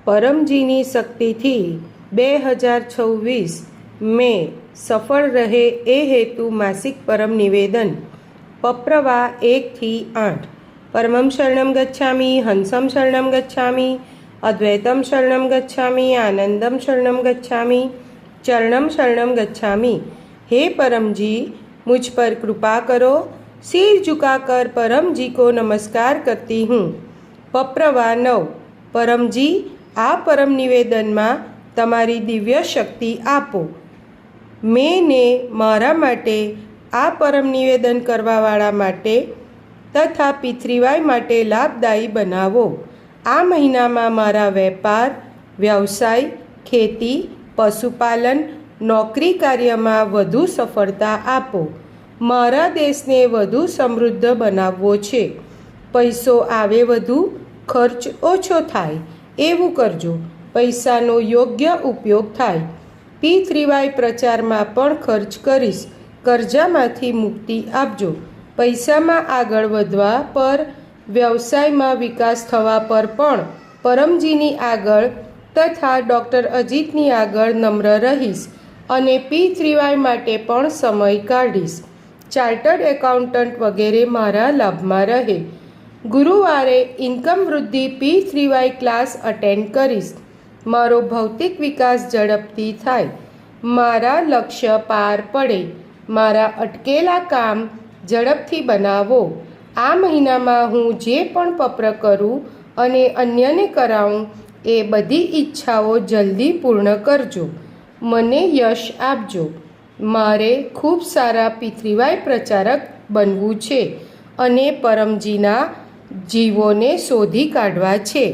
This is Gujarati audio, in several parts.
પરમજીની શક્તિથી 2026 મે સફળ રહે એ હેતુ માસિક પરમ નિવેદન પપ્રવા 1-8 પરમં શરણમ ગચ્છામી, હંસમ શરણમ ગચ્છામી, અદ્વૈતમ શરણમ ગચ્છામી, આનંદમ શરણમ ગચ્છામી, ચરણમ શરણમ गच्छामी। हे परम जी, मुझ पर कृपा करो। सिर झुकाकर परम जी को नमस्कार करती हूँ। पप्रवा 9 परम जी, आ परम निवेदन में तमारी दिव्य शक्ति आपो। मैंने मारा माटे आ परम निवेदन करवावाळा माटे तथा पितृवाय माटे लाभदायी बनावो। आ महीना में मारा वेपार, व्यवसाय, खेती, पशुपालन, नौकरी कार्य में वधु सफलता आपो। मारा देश ने वधु समृद्ध बनाववो छे। पैसो आवे वधु, खर्च ओछो थाय एवुं करजो। पैसानो योग्य उपयोग थाय। P3Y प्रचार में पण खर्च करीश। कर्जामांथी मुक्ति आपजो। पैसा में आगळ वधवा पर, व्यवसाय में विकास थवा पर पण परमजीनी आगळ तथा डॉक्टर अजीतनी आगळ नम्र रहीश અને P3Y માટે પણ સમય કાઢીશ। ચાર્ટર્ડ એકાઉન્ટન્ટ વગેરે મારા લાભમાં રહે। ગુરુવારે ઇન્કમ વૃદ્ધિ P3Y ક્લાસ અટેન્ડ કરીશ। મારો ભૌતિક વિકાસ ઝડપથી થાય। મારા લક્ષ્ય પાર પડે। મારા અટકેલા કામ ઝડપથી બનાવો। આ મહિનામાં હું જે પણ પત્ર કરું અને અન્યને કરાવું એ બધી ઈચ્છાઓ જલ્દી પૂર્ણ કરજો। મને યશ આપજો। મારે ખૂબ સારા P3Y પ્રચારક બનવું છે અને પરમજીના જીવોને શોધી કાઢવા છે।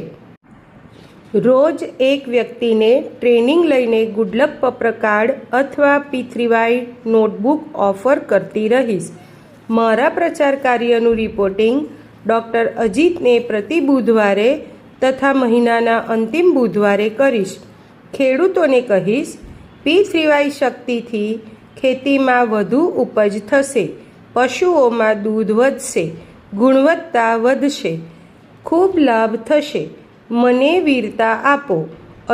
રોજ એક વ્યક્તિને ટ્રેનિંગ લઈને ગુડલક પત્ર કાર્ડ અથવા P3Y નોટબુક ઓફર કરતી રહીશ। મારા પ્રચાર કાર્યનું રિપોર્ટિંગ ડૉક્ટર અજીતને પ્રતિ બુધવારે તથા મહિનાના અંતિમ બુધવારે કરીશ। ખેડૂતોને કહીશ, P3Y શક્તિથી ખેતીમાં વધુ ઉપજ થશે, પશુઓમાં દૂધ વધશે, ગુણવત્તા વધશે, ખૂબ લાભ થશે। મને વીરતા આપો।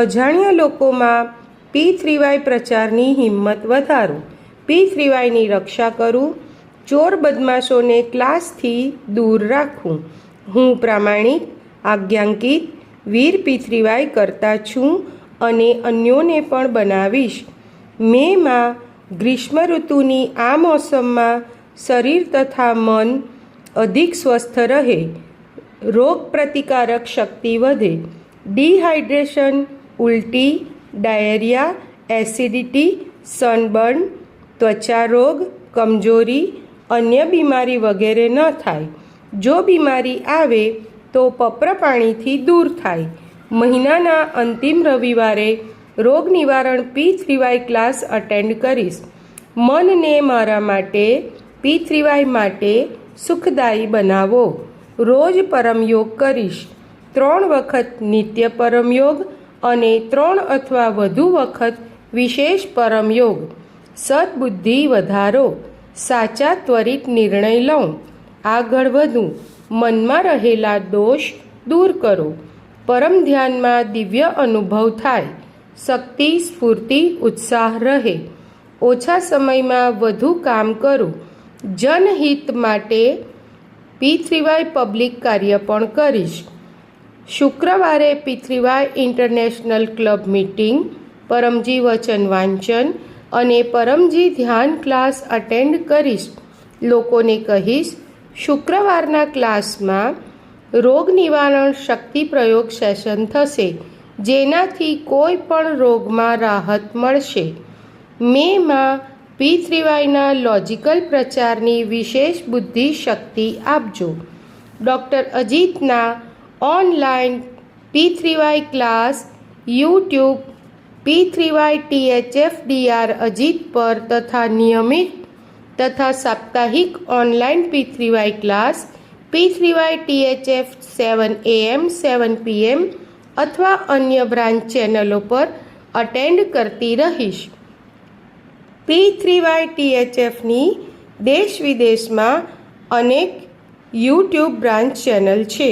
અજાણ્યા લોકોમાં P3Y પ્રચારની હિંમત વધારો। P3Yની રક્ષા કરું। ચોર બદમાશોને ક્લાસથી દૂર રાખું। હું પ્રામાણિક, આજ્ઞાંકિત, વીર P3Y કરતા છું અને અન્યોને પણ બનાવીશ। મેમાં ગ્રીષ્મ ઋતુની આ મોસમમાં શરીર તથા મન અધિક સ્વસ્થ રહે, રોગ પ્રતિકારક શક્તિ વધે। ડિહાઇડ્રેશન, ઉલટી, ડાયેરિયા, એસિડિટી, સનબર્ન, ત્વચા રોગ, કમજોરી, અન્ય બીમારી વગેરે ન થાય। જો બીમારી આવે તો પપ્ર પાણીથી દૂર થાય। મહિનાના અંતિમ રવિવારે રોગ નિવારણ P3Y ક્લાસ અટેન્ડ કરીશ। મનને મારા માટે, P3Y માટે સુખદાયી બનાવો। રોજ પરમયોગ કરીશ। 3 વખત નિત્ય પરમયોગ અને 3 અથવા વધુ વખત વિશેષ પરમયોગ। સદબુદ્ધિ વધારો। સાચા ત્વરિત નિર્ણય લઉં। આગળ વધું। મનમાં રહેલા દોષ દૂર કરો। પરમ ધ્યાનમાં દિવ્ય અનુભવ થાય। શક્તિ, સ્ફૂર્તિ, ઉત્સાહ રહે। ઓછા સમયમાં વધુ કામ કરું। જનહિત માટે P3Y પબ્લિક કાર્ય પણ કરીશ। શુક્રવારે P3Y ઇન્ટરનેશનલ ક્લબ મીટિંગ, પરમજી વચન વાંચન અને પરમજી ધ્યાન ક્લાસ અટેન્ડ કરીશ। લોકોને કહીશ, શુક્રવારના ક્લાસમાં રોગ નિવારણ શક્તિ પ્રયોગ સેશન થશે, જેનાથી કોઈ પણ રોગમાં રાહત મળશે। મેમાં P3Yના લોજિકલ પ્રચારની વિશેષ બુદ્ધિ શક્તિ આપજો। ડૉક્ટર અજીતના online P3Y class YouTube P3Y THFDR Ajit પર તથા નિયમિત તથા સાપ્તાહિક online P3Y class P3Y THF 7 AM 7 PM અથવા અન્ય બ્રાન્ચ ચેનલો પર અટેન્ડ કરતી રહીશ। P3Y THFની દેશ વિદેશમાં અનેક યુટ્યુબ બ્રાન્ચ ચેનલ છે।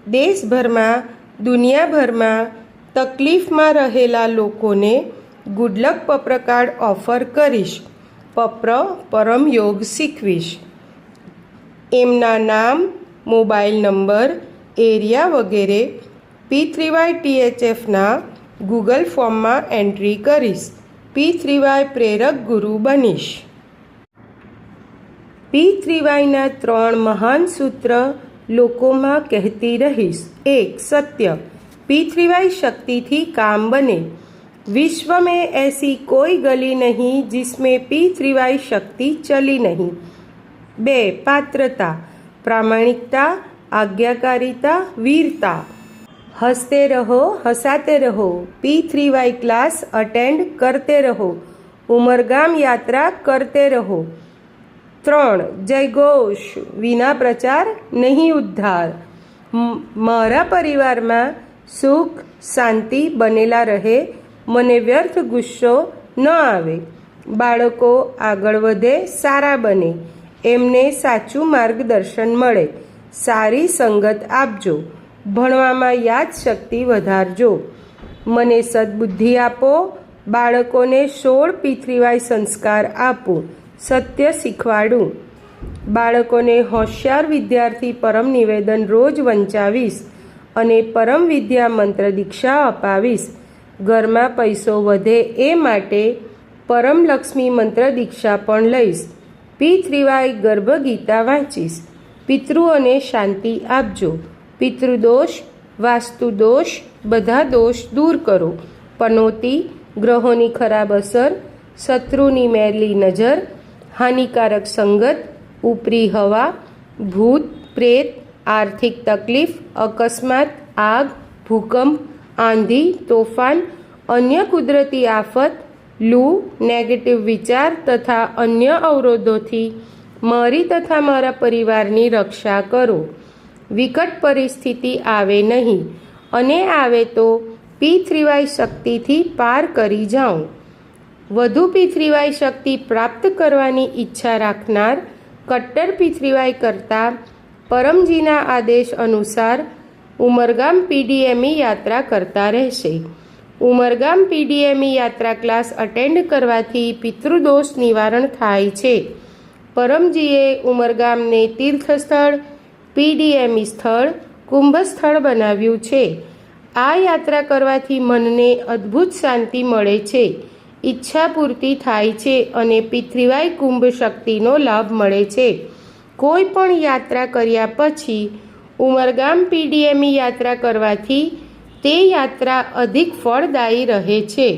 દેશભરમાં, દુનિયાભરમાં તકલીફમાં રહેલા લોકોને ગુડલક પપ્ર કાર્ડ ઓફર કરીશ. પપ્ર પરમ યોગ શીખવીશ. એમના નામ, મોબાઈલ નંબર, એરિયા વગેરે P3YTHFના ગૂગલ ફોર્મમાં એન્ટ્રી કરીશ. P3Y પ્રેરક ગુરુ બનીશ. P3Yના 3 મહાન સૂત્ર લોકોમાં કહેતી રહીશ. 1. સત્ય. P3Y शक्ति थी काम बने. विश्व में ऐसी कोई गली नहीं जिसमें P3Y शक्ति चली नहीं. 2. पात्रता. प्रामाणिकता, आज्ञाकारिता, वीरता. हंसते रहो, हंसाते रहो. P3Y क्लास अटेंड करते रहो. उमरगाम यात्रा करते रहो. 3. जय घोष. विना प्रचार नहीं उद्धार. मारा परिवार में સુખ શાંતિ બનેલા રહે. મને વ્યર્થ ગુસ્સો ન આવે. બાળકો આગળ વધે, સારા બને. એમને સાચું માર્ગદર્શન મળે. સારી સંગત આપજો. ભણવામાં યાદશક્તિ વધારજો. મને સદબુદ્ધિ આપો. બાળકોને 16 P3Y સંસ્કાર આપું. સત્ય શીખવાડું. બાળકોને હોશિયાર વિદ્યાર્થી પરમ નિવેદન રોજ વંચાવીશ અને પરમ વિદ્યા મંત્ર દીક્ષા અપાવીશ. ઘરમાં પૈસો વધે એ માટે પરમ લક્ષ્મી મંત્ર દીક્ષા પણ લઈશ. P3Y ગર્ભગીતા વાંચીશ. પિતૃઓને શાંતિ આપજો. પિતૃદોષ, વાસ્તુદોષ, બધા દોષ દૂર કરો. પનોતી, ગ્રહોની ખરાબ અસર, શત્રુની મેલી નજર, હાનિકારક સંગત, ઉપરી હવા, ભૂત પ્રેત, આર્થિક તકલીફ, અકસ્માત, આગ, ભૂકંપ, આંધી, તોફાન, અન્ય કુદરતી આફત, લૂ, નેગેટિવ વિચાર તથા અન્ય અવરોધોથી મારી તથા મારા પરિવારની રક્ષા કરો. વિકટ પરિસ્થિતિ આવે નહીં, અને આવે તો P3Y શક્તિથી પાર કરી જાઉં. વધુ P3Y શક્તિ પ્રાપ્ત કરવાની ઈચ્છા રાખનાર કટ્ટર P3Y કરતાં પરમજીના આદેશ અનુસાર ઉમરગામ PDME યાત્રા કરતા રહેશે. ઉમરગામ PDME યાત્રા ક્લાસ અટેન્ડ કરવાથી પિતૃદોષ નિવારણ થાય છે. પરમજીએ ઉમરગામને તીર્થસ્થળ, PDME સ્થળ, કુંભ સ્થળ બનાવ્યું છે. આ યાત્રા કરવાથી મનને અદ્ભુત શાંતિ મળે છે, ઈચ્છા પૂર્તિ થાય છે અને P3Y કુંભ શક્તિનો લાભ મળે છે. કોઈ પણ યાત્રા કર્યા પછી ઉમરગામ PDME યાત્રા કરવાથી તે યાત્રા અધિક ફળદાયી રહે છે.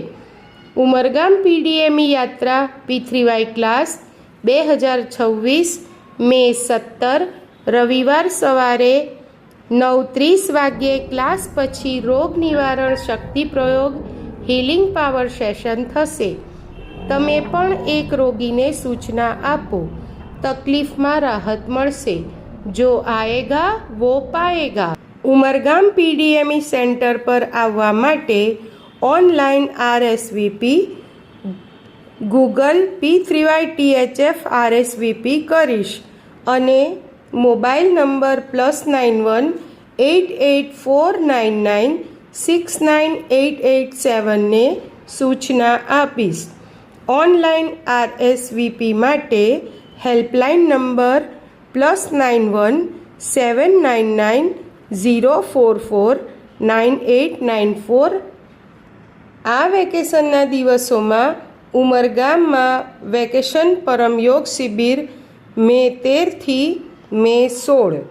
ઉમરગામ PDME યાત્રા P3Y ક્લાસ 2026 મે 17 રવિવાર સવારે 9:30 વાગ્યે ક્લાસ પછી રોગ નિવારણ શક્તિ પ્રયોગ હીલિંગ પાવર સેશન થશે. તમે પણ એક રોગીને સૂચના આપો. તકલીફમાં રાહત મળશે. જો આએગા વો પાએગા. ઉમરગામ PDME સેન્ટર પર આવવા માટે online RSVP Google P3YTHF RSVP કરીશ અને મોબાઈલ નંબર +91 8849969887 ને સૂચના આપીશ. ઓનલાઈન RSVP માટે હેલ્પલાઇન નંબર +91 799 044 9894. આ વેકેશનના દિવસોમાં ઉમરગામમાં વેકેશન પરમયોગ શિબિર મે 13 થી મે 16.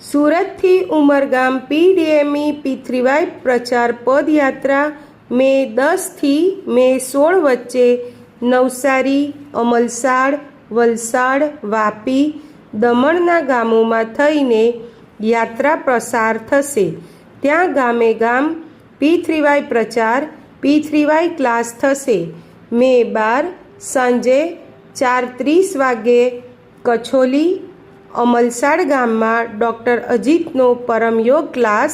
સુરતથી ઉમરગામ PDME P3Y પ્રચાર પદયાત્રા મે 10 થી મે 16 વચ્ચે નવસારી, અમલસાડ, વલસાડ, વાપી, દમણના ગામોમાં થઈને યાત્રા પ્રસાર થશે. ત્યાં ગામે ગામ P3Y પ્રચાર, P3Y ક્લાસ થશે. મે 12 સાંજે 4:30 વાગ્યે કછોલી, અમલસાડ ગામમાં ડૉક્ટર અજીતનો પરમયોગ ક્લાસ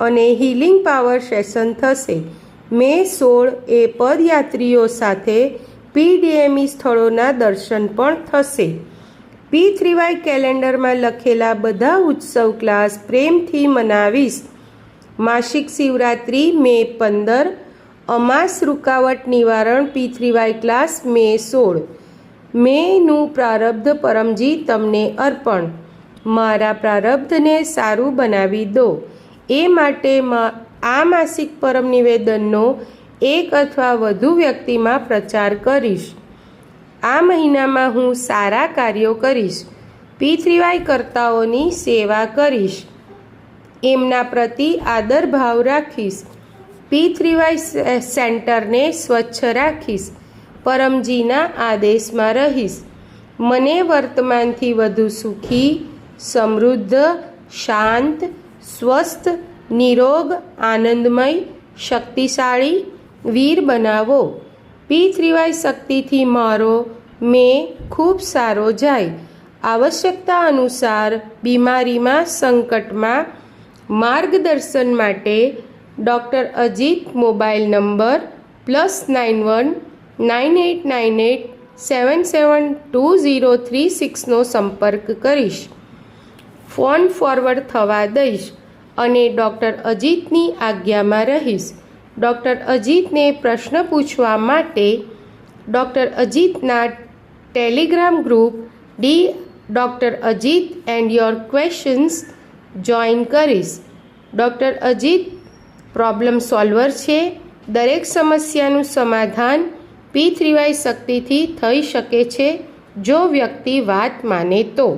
અને હીલિંગ પાવર સેશન થશે. મે 16 એ પદયાત્રીઓ સાથે PDME સ્થળોના દર્શન પણ થશે. P3Y કેલેન્ડરમાં લખેલા બધા ઉત્સવ ક્લાસ પ્રેમથી મનાવીશ. માસિક શિવરાત્રિ મે 15, અમાસ રૂકાવટ નિવારણ P3Y ક્લાસ મે 16. મેનું પ્રારબ્ધ પરમજી તમને અર્પણ. મારા પ્રારબ્ધને સારું બનાવી દો એ માટે આ માસિક પરમ નિવેદનનો એક અથવા વધુ વ્યક્તિમાં પ્રચાર કરીશ. આ મહિનામાં હું સારા કાર્યો કરીશ. P3Y કર્તાઓની સેવા કરીશ. એમના પ્રતિ આદર ભાવ રાખીશ. P3Y સેન્ટરને સ્વચ્છ રાખીશ. પરમજીના આદેશમાં રહીશ. મને વર્તમાનથી વધુ સુખી, સમૃદ્ધ, શાંત, સ્વસ્થ, નિરોગ, આનંદમય, શક્તિશાળી, વીર બનાવો. P3Y શક્તિથી મારો ખૂબ સારો જાય. આવશ્યકતા અનુસાર બીમારીમાં, સંકટમાં માર્ગદર્શન માટે ડૉક્ટર અજીત મોબાઈલ નંબર +91 9898 772036નો સંપર્ક કરીશ. ફોન ફોરવર્ડ થવા દઈશ અને ડૉક્ટર અજીતની આજ્ઞામાં રહીશ. ડૉક્ટર અજીતને પ્રશ્ન પૂછવા માટે ડૉક્ટર અજીતના Telegram group doctor Ajit and your questions join કરીશ. ડૉક્ટર અજીત પ્રોબ્લેમ સોલ્વર છે. દરેક સમસ્યાનું સમાધાન P3Y શક્તિથી થઈ શકે છે જો વ્યક્તિ વાત માને તો.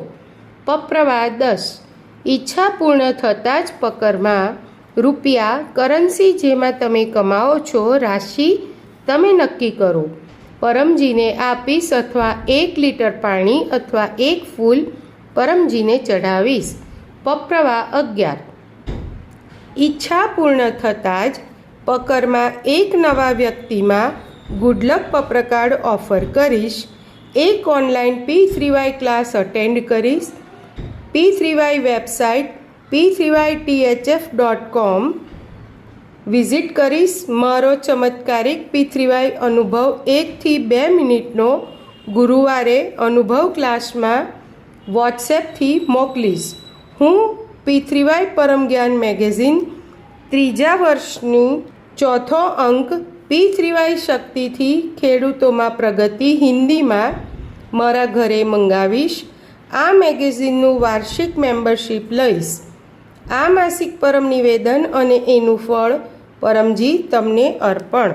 પપ્રવા 10. ઈચ્છા પૂર્ણ થતાં જ પકરમાં રૂપિયા, કરન્સી જેમાં તમે કમાઓ છો રાશિ તમે નક્કી કરો. પરમજીને આપીશ અથવા 1 લીટર પાણી અથવા 1 ફૂલ પરમજીને ચઢાવીશ. પપ્રવા 11. ઈચ્છા પૂર્ણ થતાં જ પકરમાં એક નવા વ્યક્તિમાં ગુડલક પપ્રકાર્ડ ઓફર કરીશ. એક ઓનલાઈન P3Y ક્લાસ અટેન્ડ કરીશ. P3Y વેબસાઇટ p3ythf.com વિઝિટ કરીશ. મારો ચમત્કારિક P3Y અનુભવ 1 થી 2 મિનિટનો ગુરુવારે અનુભવ ક્લાસમાં વોટ્સએપથી મોકલીશ. હું P3Y પરમ જ્ઞાન મેગેઝિન 3જા વર્ષનું 4થો અંક P3Y શક્તિથી ખેડૂતોમાં પ્રગતિ હિન્દીમાં મારા ઘરે મંગાવીશ. આ મેગેઝિનનું વાર્ષિક મેમ્બરશિપ લઈશ. આ માસિક પરમ નિવેદન અને એનું ફળ પરમજી તમને અર્પણ.